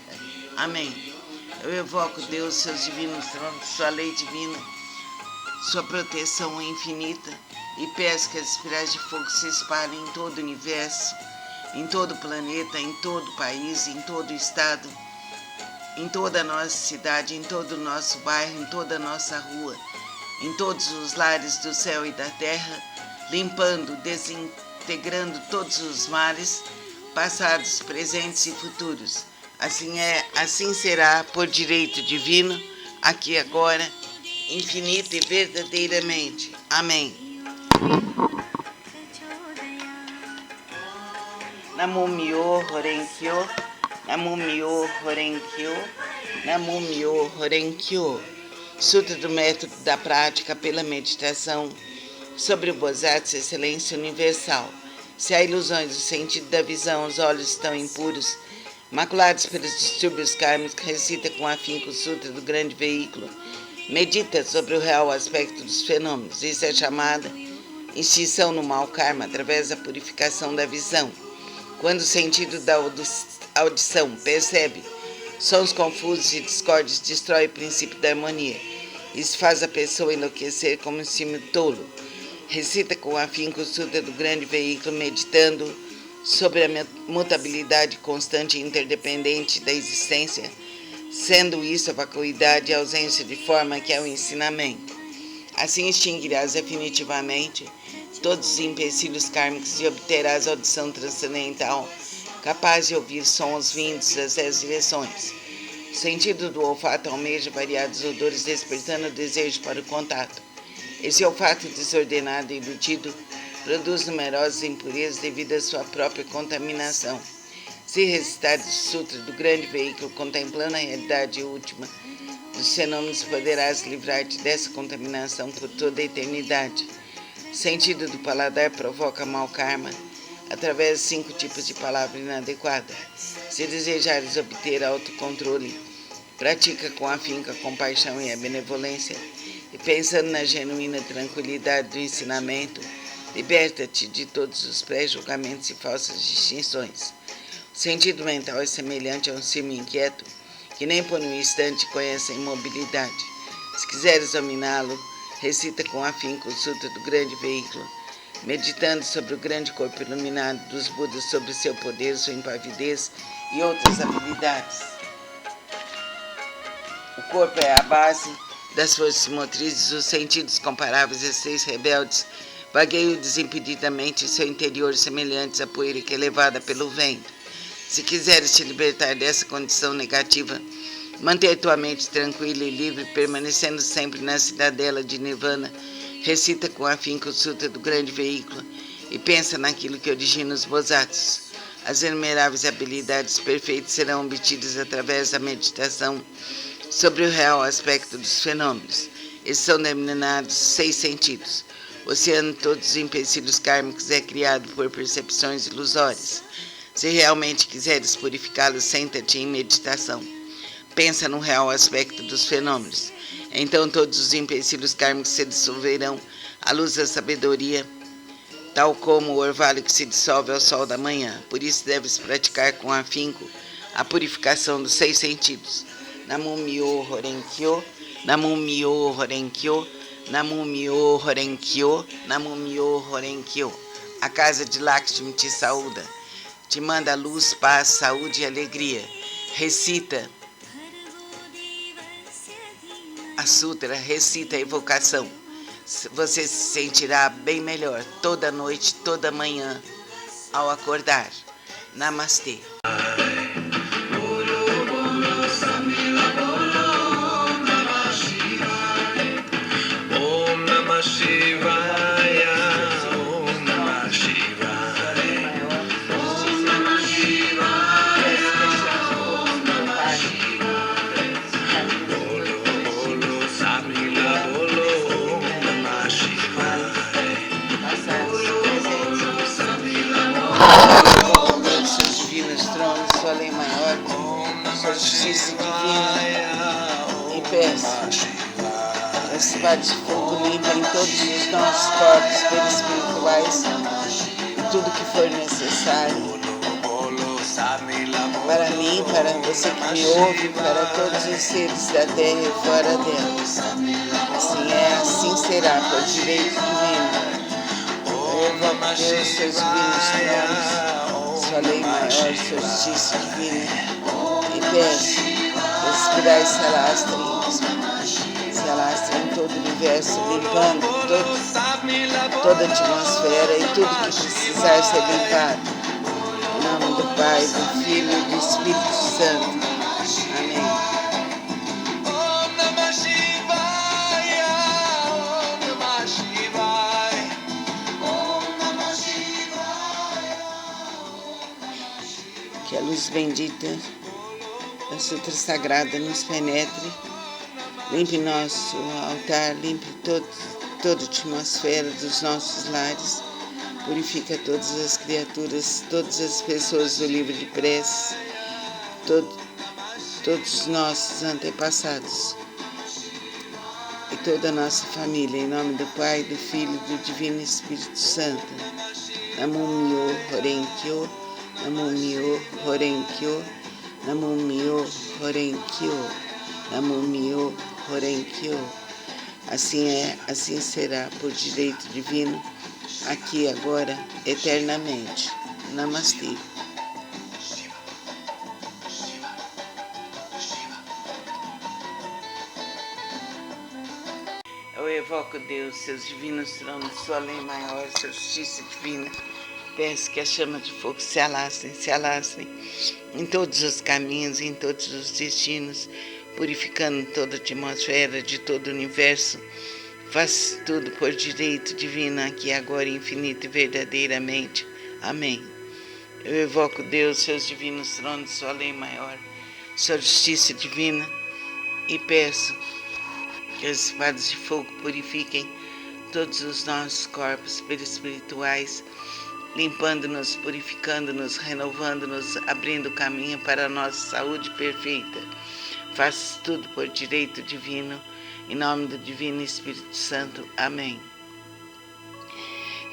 Amém. Eu evoco Deus, seus divinos tronos, sua lei divina, sua proteção infinita, e peço que as espirais de fogo se espalhem em todo o universo, em todo o planeta, em todo o país, em todo o estado, em toda a nossa cidade, em todo o nosso bairro, em toda a nossa rua, em todos os lares do céu e da terra, limpando, desintegrando todos os males, passados, presentes e futuros. Assim é, assim será, por direito divino, aqui, agora, infinito e verdadeiramente. Amém. Namomyo Horenkyo, Namomyo Horenkyo, Namomyo Horenkyo. Sutra do método da prática pela meditação sobre o Bodhisattva, excelência universal. Se há ilusões do sentido da visão, os olhos estão impuros, maculados pelos distúrbios kármicos, recita com afinco o Sutra do grande veículo. Medita sobre o real aspecto dos fenômenos. Isso é chamada extinção no mau karma, através da purificação da visão. Quando o sentido da audição percebe sons confusos e discórdios, destrói o princípio da harmonia. Isso faz a pessoa enlouquecer como um símio tolo. Recita com afinco o Sutra do grande veículo, meditando sobre a mutabilidade constante e interdependente da existência, sendo isso a vacuidade e a ausência de forma que é o ensinamento. Assim extinguirás definitivamente todos os empecilhos kármicos e obterás audição transcendental, capaz de ouvir sons vindos das 10 direções. O sentido do olfato almeja variados odores, despertando o desejo para o contato. Esse olfato desordenado e ilutido produz numerosas impurezas devido à sua própria contaminação. Se recitares o Sutra do grande veículo, contemplando a realidade última dos fenômenos, poderás livrar-te dessa contaminação por toda a eternidade. O sentido do paladar provoca mau karma através de 5 tipos de palavra inadequada. Se desejares obter autocontrole, pratica com afinco a compaixão e a benevolência, e pensando na genuína tranquilidade do ensinamento, liberta-te de todos os pré-julgamentos e falsas distinções. O sentido mental é semelhante a um cisma inquieto, que nem por um instante conhece a imobilidade. Se quiseres dominá-lo, recita com afinco o Sutra do grande veículo, meditando sobre o grande corpo iluminado dos Budas, sobre seu poder, sua impavidez e outras habilidades. O corpo é a base das forças motrizes, os sentidos comparáveis a 6 rebeldes vagueiam desimpedidamente em seu interior, semelhantes à poeira que é levada pelo vento. Se quiseres te libertar dessa condição negativa, manter tua mente tranquila e livre, permanecendo sempre na cidadela de Nirvana, recita com afinco o Sutra do grande veículo e pensa naquilo que origina os Bodhisattvas. As inumeráveis habilidades perfeitas serão obtidas através da meditação sobre o real aspecto dos fenômenos. Esses são denominados 6 sentidos. O oceano de todos os empecilhos kármicos é criado por percepções ilusórias. Se realmente quiseres purificá-los, senta-te em meditação. Pensa no real aspecto dos fenômenos. Então todos os empecilhos kármicos se dissolverão à luz da sabedoria, tal como o orvalho que se dissolve ao sol da manhã. Por isso deves praticar com afinco a purificação dos 6 sentidos. Namo Myo Horenkyo, Namo Myo Horenkyo, Namo Myo Horenkyo, Namo Myo Horenkyo. A casa de Lakshmi te saúda, te manda luz, paz, saúde e alegria. Recita a Sutra, recita a evocação. Você se sentirá bem melhor toda noite, toda manhã, ao acordar. Namastê. Sua lei maior, sua justiça divina, e peço. Esse bate fogo limpa em todos os nossos corpos perispirituais e tudo que for necessário. Para mim, para você que me ouve, para todos os seres da terra e fora dela. Assim é, assim será, por direito divino. Eu invoco Deus, seus divinos tronos, sua lei maior, sua justiça divina, e peço, respirai se alastre em todo o universo, limpando toda a atmosfera e tudo que precisar ser limpado. Em nome do Pai, do Filho e do Espírito Santo. Amém. Que a luz bendita da Sutra Sagrada nos penetre, limpe nosso altar, limpe toda a atmosfera dos nossos lares, purifica todas as criaturas, todas as pessoas do livro de preces, todos os nossos antepassados e toda a nossa família, em nome do Pai, do Filho e do Divino Espírito Santo. Namo Myo Horenkyo, Namo Myo Horenkyo, Namo Myo Horenkyo, Namo Myo Horenkyo. Assim é, assim será, por direito divino, aqui, agora, eternamente. Namastê. Eu evoco Deus, seus divinos tronos, sua lei maior, sua justiça divina. Peço que a chama de fogo se alastrem em todos os caminhos, em todos os destinos, purificando toda a atmosfera de todo o universo. Faça tudo por direito divino, aqui, agora, infinito e verdadeiramente. Amém. Eu evoco Deus, seus divinos tronos, sua lei maior, sua justiça divina, e peço que as espadas de fogo purifiquem todos os nossos corpos perispirituais, limpando-nos, purificando-nos, renovando-nos, abrindo caminho para a nossa saúde perfeita. Faça tudo por direito divino, em nome do Divino Espírito Santo. Amém.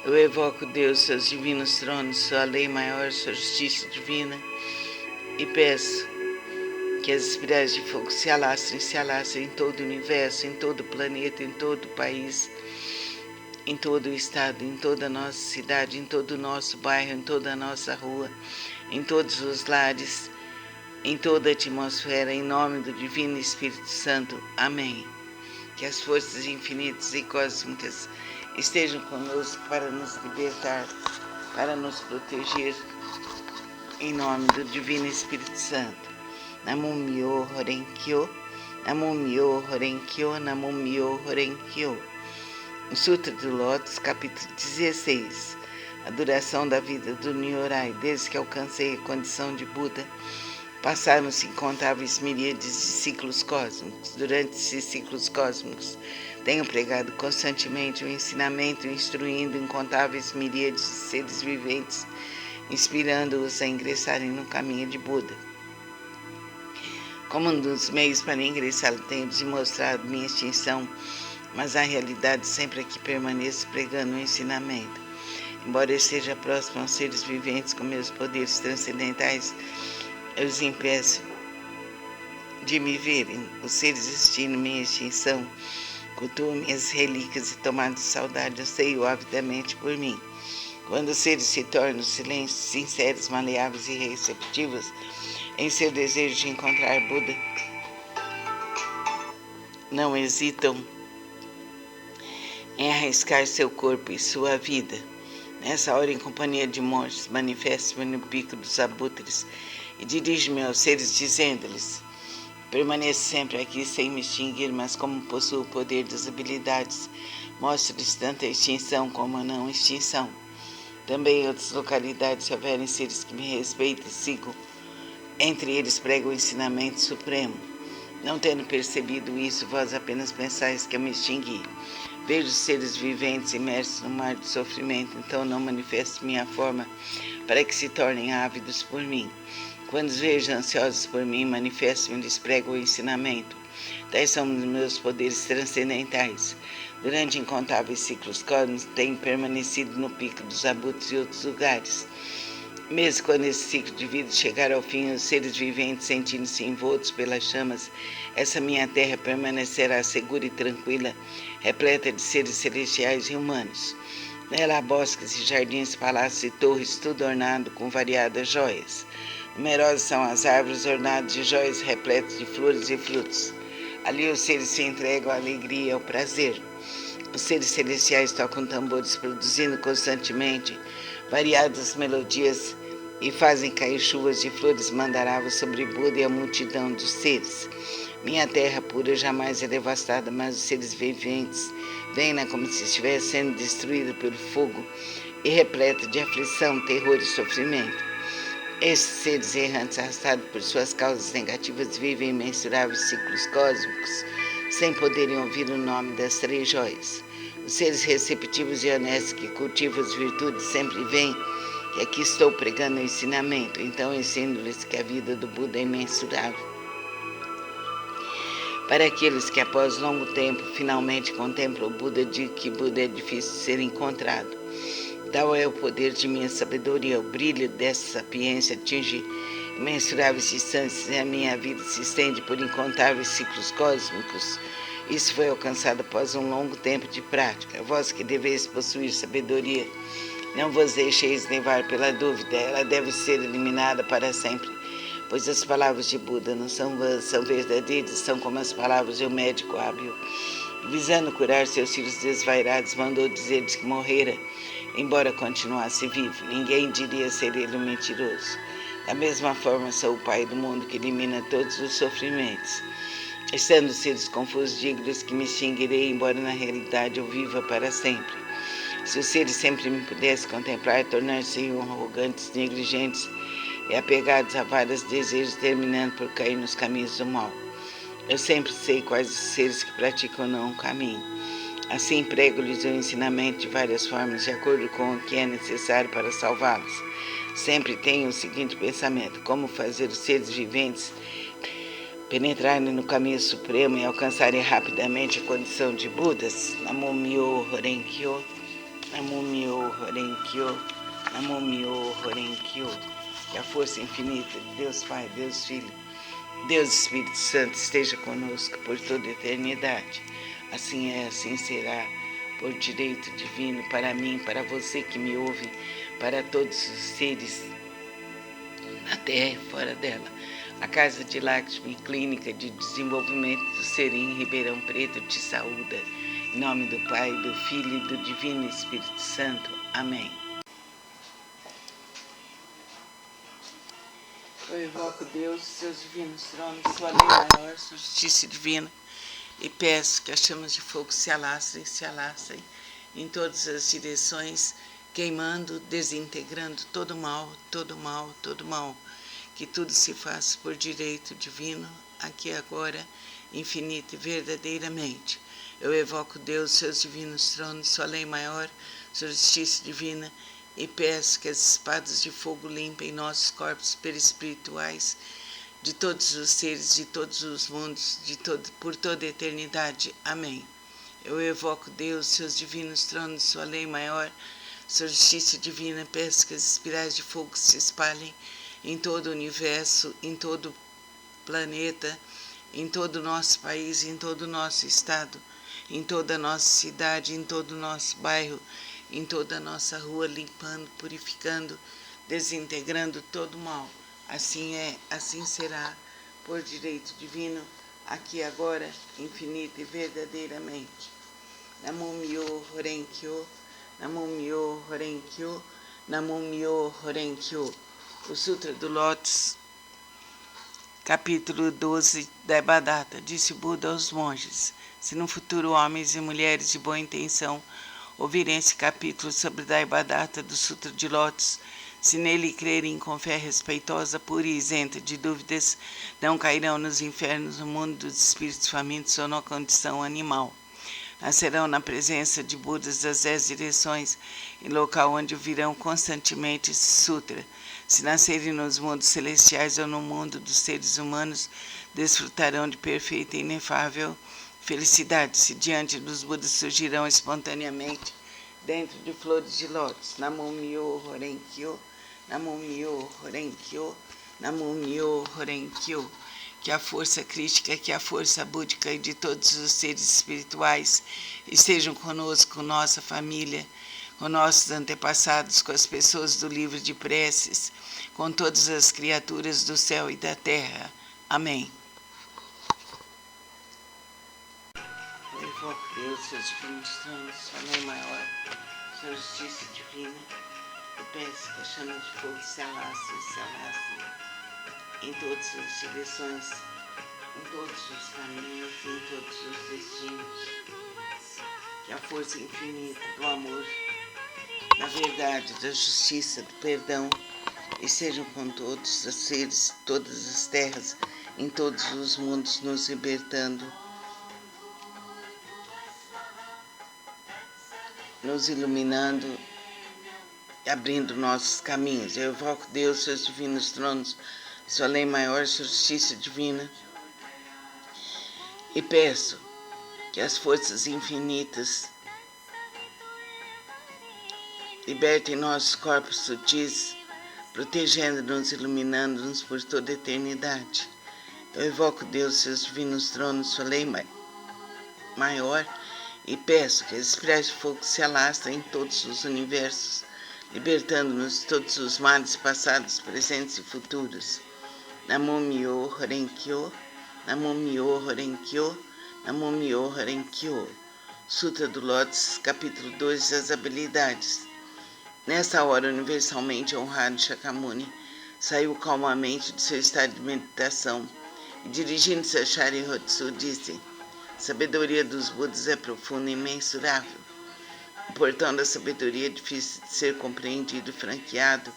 Eu evoco Deus, seus divinos tronos, sua lei maior, sua justiça divina, e peço que as espirais de fogo se alastrem em todo o universo, em todo o planeta, em todo o país, em todo o estado, em toda a nossa cidade, em todo o nosso bairro, em toda a nossa rua, em todos os lares, em toda a atmosfera, em nome do Divino Espírito Santo. Amém. Que as forças infinitas e cósmicas estejam conosco para nos libertar, para nos proteger, em nome do Divino Espírito Santo. Namo Myo Horen Kyo, Namo Myo Horen Kyo, Namo Myo Horen Kyo. O Sutra do Lótus, capítulo 16. A duração da vida do Nyorai, desde que alcancei a condição de Buda, passaram-se incontáveis miríades de ciclos cósmicos. Durante esses ciclos cósmicos, tenho pregado constantemente o ensinamento, instruindo incontáveis miríades de seres viventes, inspirando-os a ingressarem no caminho de Buda. Como um dos meios para ingressá-lo, tenho demonstrado minha extinção, mas a realidade sempre aqui permaneço pregando o ensinamento. Embora eu esteja próximo aos seres viventes com meus poderes transcendentais, eu os impeço de me verem. Os seres destino minha extinção, cultuam minhas relíquias e tomando saudade, anseiam avidamente por mim. Quando os seres se tornam silêncios, sinceros, maleáveis e receptivos em seu desejo de encontrar Buda, não hesitam em arriscar seu corpo e sua vida. Nessa hora, em companhia de monges, manifesto-me no pico dos abutres e dirijo-me aos seres, dizendo-lhes: permaneço sempre aqui sem me extinguir, mas como possuo o poder das habilidades, mostro-lhes tanto a extinção como a não extinção. Também em outras localidades, se houverem seres que me respeitem e sigam, entre eles prego o ensinamento supremo. Não tendo percebido isso, vós apenas pensais que eu me extingui. Vejo os seres viventes imersos no mar de sofrimento, então não manifesto minha forma para que se tornem ávidos por mim. Quando os vejo ansiosos por mim, manifesto-me e lhes prego o ensinamento. Tais são os meus poderes transcendentais. Durante incontáveis ciclos cósmicos, tenho permanecido no pico dos abutres e outros lugares. Mesmo quando esse ciclo de vida chegar ao fim, os seres viventes sentindo-se envoltos pelas chamas, essa minha terra permanecerá segura e tranquila, repleta de seres celestiais e humanos. Nela há bosques e jardins, palácios e torres, tudo ornado com variadas joias. Numerosas são as árvores ornadas de joias repletas de flores e frutos. Ali os seres se entregam à alegria e ao prazer. Os seres celestiais tocam tambores, produzindo constantemente variadas melodias e fazem cair chuvas de flores mandaravas sobre Buda e a multidão dos seres. Minha terra pura jamais é devastada, mas os seres viventes veem-na como se estivesse sendo destruída pelo fogo e repleta de aflição, terror e sofrimento. Esses seres errantes, arrastados por suas causas negativas, vivem imensuráveis ciclos cósmicos, sem poderem ouvir o nome das três joias. Os seres receptivos e honestos que cultivam as virtudes sempre veem que aqui estou pregando o ensinamento, então ensino-lhes que a vida do Buda é imensurável. Para aqueles que após longo tempo finalmente contemplam o Buda, digo que Buda é difícil de ser encontrado. Tal é o poder de minha sabedoria, o brilho dessa sapiência atinge imensuráveis distâncias e a minha vida se estende por incontáveis ciclos cósmicos. Isso foi alcançado após um longo tempo de prática. Vós que deveis possuir sabedoria, Não vos deixeis levar pela dúvida, ela deve ser eliminada para sempre, pois as palavras de Buda não são vãs, são verdadeiras, são como as palavras de um médico hábil. Visando curar seus filhos desvairados, mandou dizer-lhes que morrera, embora continuasse vivo. Ninguém diria ser ele um mentiroso. Da mesma forma, sou o Pai do mundo que elimina todos os sofrimentos. Estando os seres confusos, digo-lhes que me extinguirei, embora na realidade eu viva para sempre. Se os seres sempre me pudessem contemplar, tornar-se-iam arrogantes, negligentes e apegados a vários desejos, terminando por cair nos caminhos do mal. Eu sempre sei quais os seres que praticam ou não o caminho. Assim, prego-lhes o ensinamento de várias formas, de acordo com o que é necessário para salvá-los. Sempre tenho o seguinte pensamento: como fazer os seres viventes penetrarem no caminho supremo e alcançarem rapidamente a condição de Budas. Namo Myo Horenkyo, Namo Myo Horenkyo, Namo Myo Horenkyo. Que a força infinita de Deus Pai, Deus Filho, Deus Espírito Santo esteja conosco por toda a eternidade. Assim é, assim será, por direito divino, para mim, para você que me ouve, para todos os seres na terra e fora dela. A Casa de Lakshmi, Clínica de Desenvolvimento do Ser em Ribeirão Preto, te saúda. Em nome do Pai, do Filho e do Divino Espírito Santo. Amém. Eu invoco Deus, seus divinos tronos, sua lei maior, sua justiça divina, e peço que as chamas de fogo se alastrem em todas as direções, queimando, desintegrando todo mal, todo mal, todo mal. Que tudo se faça por direito divino, aqui e agora, infinito e verdadeiramente. Eu evoco Deus, seus divinos tronos, sua lei maior, sua justiça divina, e peço que as espadas de fogo limpem nossos corpos perispirituais, de todos os seres, de todos os mundos, por toda a eternidade. Amém. Eu evoco Deus, seus divinos tronos, sua lei maior, sua justiça divina, peço que as espirais de fogo se espalhem em todo o universo, em todo o planeta, em todo o nosso país, em todo o nosso estado, em toda a nossa cidade, em todo o nosso bairro, em toda a nossa rua, limpando, purificando, desintegrando todo o mal. Assim é, assim será, por direito divino, aqui e agora, infinito e verdadeiramente. Namo Myo Horenkyo, Namo Myo Horenkyo, Namo Myo Horenkyo. O Sutra do Lótus, capítulo 12 da Devadatta. Disse Buda aos monges: se no futuro homens e mulheres de boa intenção ouvirem esse capítulo sobre Devadatta do Sutra de Lótus, se nele crerem com fé respeitosa, pura e isenta de dúvidas, não cairão nos infernos, no mundo dos espíritos famintos ou na condição animal. Nascerão na presença de Budas das 10 direções, em local onde ouvirão constantemente esse sutra. Se nascerem nos mundos celestiais ou no mundo dos seres humanos, desfrutarão de perfeita e inefável felicidade. Se diante dos Budas surgirão espontaneamente, dentro de flores de lótus. Namo Myo Horenkyo, Namo Myo Horenkyo, Namo Myo Horenkyo. Que a força crística, que a força búdica e de todos os seres espirituais estejam conosco, com nossa família, com nossos antepassados, com as pessoas do livro de preces, com todas as criaturas do céu e da terra. Amém. Eu invoco Deus, seus divinos tronos, sua lei maior, sua justiça divina, e peço que a chama de fogo se alasse em todas as direções, em todos os caminhos, em todos os destinos. Que a força infinita do amor, da verdade, da justiça, do perdão, estejam com todos os seres, todas as terras, em todos os mundos, nos libertando, nos iluminando, abrindo nossos caminhos. Eu evoco Deus, seus divinos tronos, sua lei maior, sua justiça divina, e peço que as forças infinitas libertem nossos corpos sutis, protegendo-nos, iluminando-nos por toda a eternidade. Eu evoco Deus, seus divinos tronos, sua lei maior, e peço que as espirais de fogo se alastrem em todos os universos, libertando-nos de todos os males passados, presentes e futuros. Namyo-myo Horenkyo, Namyo-myo Horenkyo, Namyo-myo Horenkyo. Sutra do Lótus, capítulo 2, as habilidades. Nessa hora, universalmente honrado Shakyamuni saiu calmamente de seu estado de meditação e, dirigindo-se a Shariotsu, disse: sabedoria dos Budas é profunda e imensurável. O portão da sabedoria é difícil de ser compreendido e franqueado.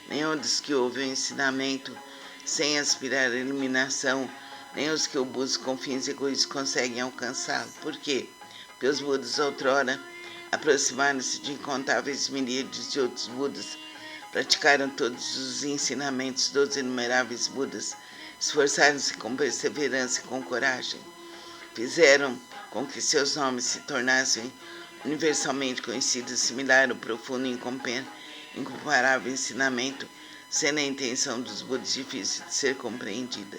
Nenhum dos que ouvem o ensinamento sem aspirar à iluminação, nem os que o buscam com fins egoístas conseguem alcançá-lo. Por quê? Porque os Budas outrora aproximaram-se de incontáveis miríades de outros Budas, praticaram todos os ensinamentos dos inumeráveis Budas, esforçaram-se com perseverança e com coragem, fizeram com que seus nomes se tornassem universalmente conhecidos, similar ao profundo e incomparável ensinamento, sendo a intenção dos Budas difícil de ser compreendida,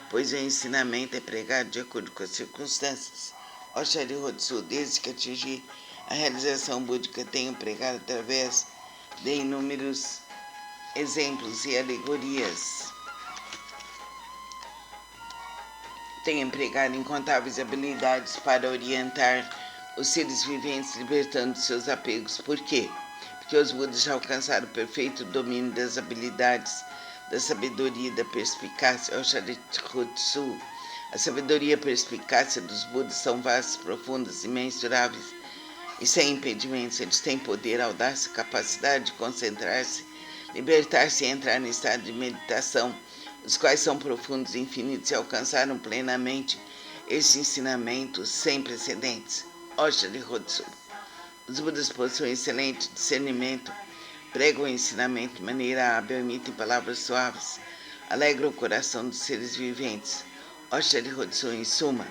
pois o ensinamento é pregado de acordo com as circunstâncias. Ó Shariotsu, desde que atingi a realização búdica, tenho pregado através de inúmeros exemplos e alegorias. Tenho empregado incontáveis habilidades para orientar os seres viventes, libertando de seus apegos. Por quê? Porque os Budas já alcançaram o perfeito domínio das habilidades, da sabedoria e da perspicácia. Ó Shariotsu, a sabedoria e a perspicácia dos Budas são vastas, profundas, imensuráveis e sem impedimentos. Eles têm poder, audácia, capacidade de concentrar-se, libertar-se e entrar em estado de meditação, os quais são profundos e infinitos e alcançaram plenamente esse ensinamento sem precedentes. Ó Shariotsu, os Budas possuem excelente discernimento, pregam o ensinamento de maneira hábil, emitem palavras suaves, alegram o coração dos seres viventes. Ó Shariotsu, em suma,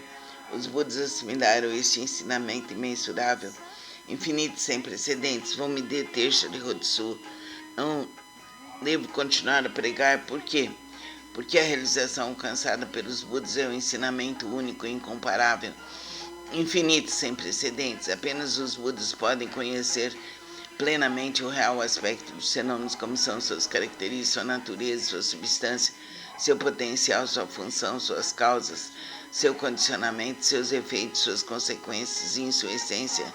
os Budas assimilaram este ensinamento imensurável, infinito e sem precedentes. Vou me deter, Shariotsu. Não devo continuar a pregar. Por quê? Porque a realização alcançada pelos Budas é um ensinamento único e incomparável, infinito e sem precedentes. Apenas os Budas podem conhecer plenamente o real aspecto dos fenômenos, como são suas características, sua natureza, sua substância, seu potencial, sua função, suas causas, seu condicionamento, seus efeitos, suas consequências e em sua essência.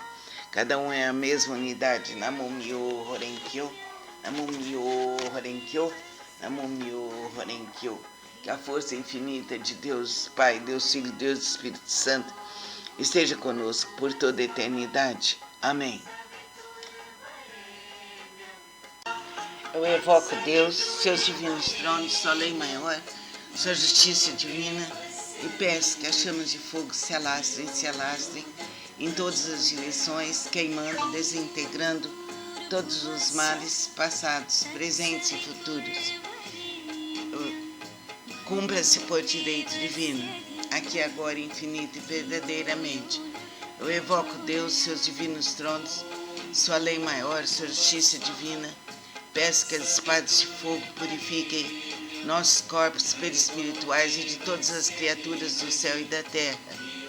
Cada um é a mesma unidade. Namyo-myo Horenkyo, Namyo-myo Horenkyo, Namyo-myo Horenkyo. Que a força infinita de Deus Pai, Deus Filho, Deus Espírito Santo esteja conosco por toda a eternidade. Amém. Eu evoco Deus, seus divinos tronos, sua lei maior, sua justiça divina, e peço que as chamas de fogo se alastrem em todas as direções, queimando, desintegrando todos os males passados, presentes e futuros. Cumpra-se por direito divino, aqui agora, infinito e verdadeiramente. Eu evoco Deus, seus divinos tronos, sua lei maior, sua justiça divina. Peço que as espadas de fogo purifiquem nossos corpos perispirituais e de todas as criaturas do céu e da terra.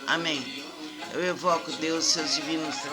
Amém. Eu evoco Deus, seus divinos tronos,